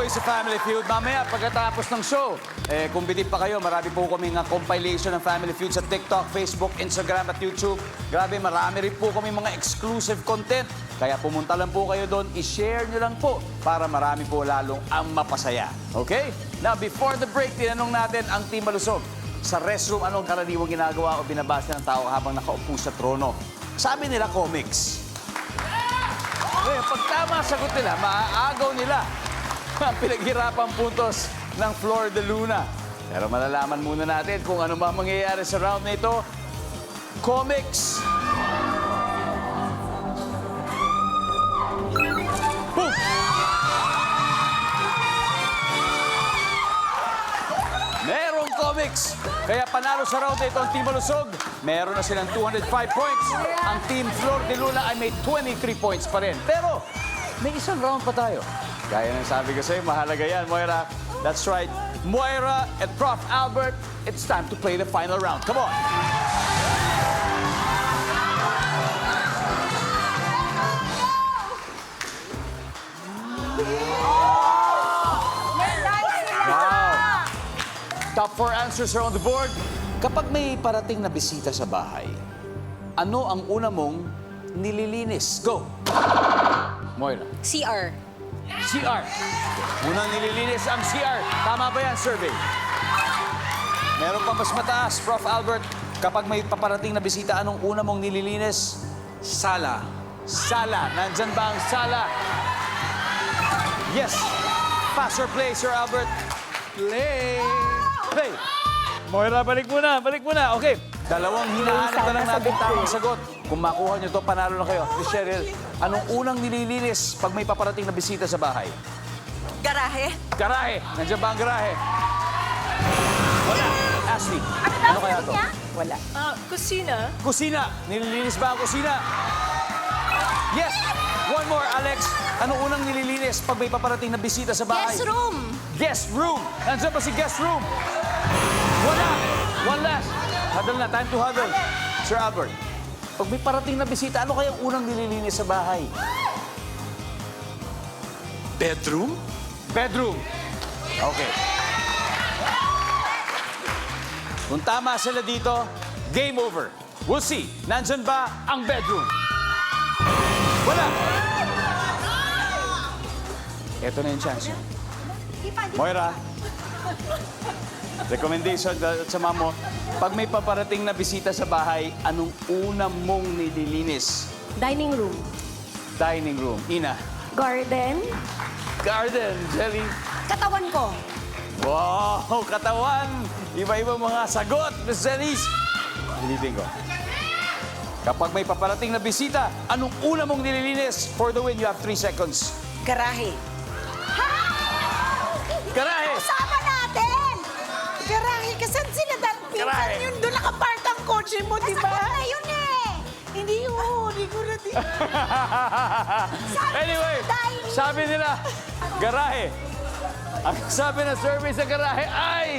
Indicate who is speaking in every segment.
Speaker 1: kayo sa Family Feud. Mamaya, pagkatapos ng show, kung bitip pa kayo, marami po kaming compilation ng Family Feud sa TikTok, Facebook, Instagram at YouTube. Grabe, marami rin po kami mga exclusive content. Kaya pumunta lang po kayo doon, i-share nyo lang po para marami po lalong ang mapasaya. Okay? Now, before the break, tinanong natin ang Team Malusog. Sa restroom, anong karaniwang ginagawa o binabasa ng tao habang nakaupo sa trono? Sabi nila, comics. Ngayon, pag tama sagot nila, maaagaw nila ang pinaghirapang puntos ng Flor de Luna. Pero malalaman muna natin kung ano ba mangyayari sa round na ito. Comics. Boom! Merong comics. Kaya panalo sa round na ito ang Team Malusog. Meron na silang 205 points. Ang Team Flor de Luna ay may 23 points pa rin. Pero may isang round pa tayo. Gaya ng sabi ko sa'yo, mahalaga yan, Moira. That's right. Moira and Prof. Albert, it's time to play the final round. Come on. Wow. Top 4 answers are on the board. Kapag may parating na bisita sa bahay, ano ang una mong nililinis? Go! Moira.
Speaker 2: CR.
Speaker 1: CR. Unang nililinis ang CR. Tama ba yan, survey? Meron pa mas mataas, Prof. Albert. Kapag may paparating na bisita, anong una mong nililinis?
Speaker 3: Sala.
Speaker 1: Sala. Nandyan ba ang sala? Yes. Pass or play, Sir Albert?
Speaker 3: Play.
Speaker 1: Play. Moira, balik muna. Balik muna. Okay. Dalawang hinahanap na lang natin tamang sagot. Kung makuha nyo to, panalo na kayo. Miss Cheryl, anong unang nililinis pag may paparating na bisita sa bahay?
Speaker 2: Garahe.
Speaker 1: Garahe. Nandiyan ba ang garahe? Wala. Ashley, ano kaya to?
Speaker 2: Wala. Kusina.
Speaker 1: Kusina. Nililinis ba ang kusina? Yes. One more, Alex. Anong unang nililinis pag may paparating na bisita sa bahay?
Speaker 2: Guest room.
Speaker 1: Guest room. Nandiyan ba si guest room? Wala. One last. Huddle na. Time to huddle. Sir Albert, pag may parating na bisita, ano kayang unang nililinis sa bahay?
Speaker 3: Bedroom?
Speaker 1: Bedroom. Okay. Kung tama sila dito, game over. We'll see. Nandyan ba ang bedroom? Wala. Ito na yung chance. Moira, recommendation sa mamo, pag may paparating na bisita sa bahay, anong una mong nililinis?
Speaker 4: Dining room.
Speaker 1: Dining room. Ina.
Speaker 4: Garden.
Speaker 1: Garden. Jelly.
Speaker 4: Katawan ko.
Speaker 1: Wow, katawan! Iba-iba mga sagot, Miss Janice. Ulitin ko. Kapag may paparating na bisita, anong una mong nililinis? For the win, you have 3 seconds.
Speaker 2: Garahe.
Speaker 1: Garahe!
Speaker 2: Usapan natin! Garahe, kasan sila dati?
Speaker 1: Garahe.
Speaker 2: Yun, doon nakapark ang kotse mo, di ba? Na yun eh! Hindi yun, hindi ko na din.
Speaker 1: Anyway, sabi nila, garahe. Ang sabi ng survey sa garahe ay...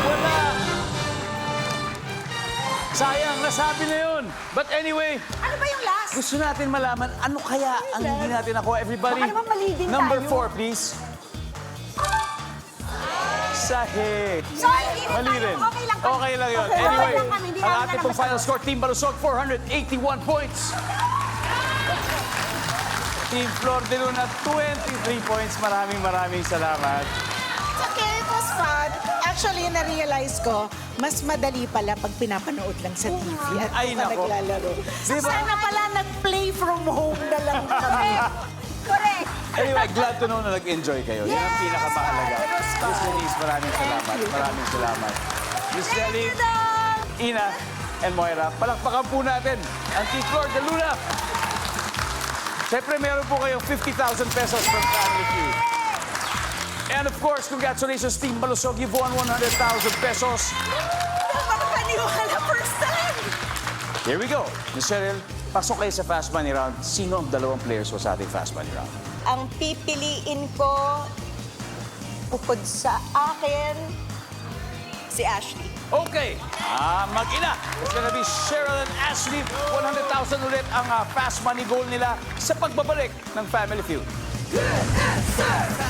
Speaker 1: Wala! Sayang, nasabi na yun. But anyway,
Speaker 2: Ano ba yung last?
Speaker 1: gusto natin malaman ano kaya ang hindi natin ako. Everybody,
Speaker 2: Baka naman mali din
Speaker 1: number
Speaker 2: tayo.
Speaker 1: 4, please. Sahig.
Speaker 2: Sorry, hindi rin
Speaker 1: Mali
Speaker 2: tayo.
Speaker 1: rin.
Speaker 2: Okay lang kami.
Speaker 1: Okay lang yun.
Speaker 2: Okay,
Speaker 1: Anyway,
Speaker 2: okay lang kami. Hindi
Speaker 1: ang
Speaker 2: namin
Speaker 1: ating
Speaker 2: alam
Speaker 1: pong final
Speaker 2: masagot.
Speaker 1: score, Team Balusog, 481 points. Team Flor de Luna, 23 points. Maraming salamat.
Speaker 5: Okay, it was fun. Actually, na-realize ko, mas madali pala pag pinapanood lang sa TV at
Speaker 1: Ay,
Speaker 5: pa
Speaker 1: nako.
Speaker 5: naglalaro. So,
Speaker 1: Diba?
Speaker 5: sana pala nag-play from home na lang kami.
Speaker 2: Correct.
Speaker 1: Anyway, glad to know na nag-enjoy kayo. Yan ang pinakamahalaga.
Speaker 5: it was fun.
Speaker 1: Miss Denise, maraming salamat. Maraming salamat. Miss Jelly, Ina, and Moira, palakpakan po natin ang Team Flor de Luna. Siyempre, meron po kayong 50,000 pesos from Family Feud. And of course, congratulations, Team Balusog. You've won 100,000 pesos.
Speaker 2: Paniwala, first time.
Speaker 1: Here we go. Miss Cheryl, pasok kayo sa Fast Money Round. Sino ang dalawang players ko sa ating Fast Money Round?
Speaker 2: Ang pipiliin ko, bukod sa akin, si Ashley.
Speaker 1: Okay, mag-ina. It's gonna be Cheryl and Ashley. 100,000 ulit ang fast money goal nila sa pagbabalik ng Family Feud.
Speaker 2: Sa